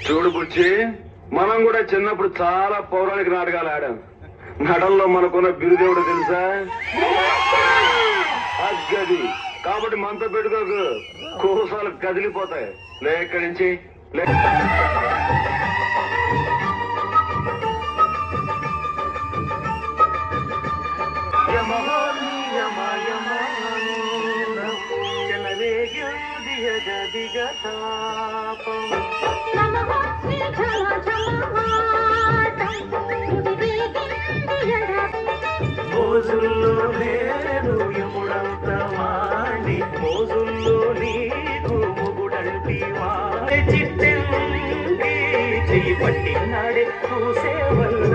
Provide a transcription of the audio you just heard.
చూడు బుచ్చి, మనం కూడా చిన్నప్పుడు చాలా పౌరాణిక నాటకాలు ఆడాం. నటనలో మనకున్న బిరుదేవుడు తెలుసా? అగ్గది. కాబట్టి మనతో పెట్టుకోకు, కోసాలు కదిలిపోతాయి. లే ఇక్కడి నుంచి లే. మోజుల్లో నేను ఎముడంత వాణి, మోజుల్లో నీకు మొగుడంటి వాడి చిట్టెంగి చెయ్యి పట్టినాడే చూసే వల్ల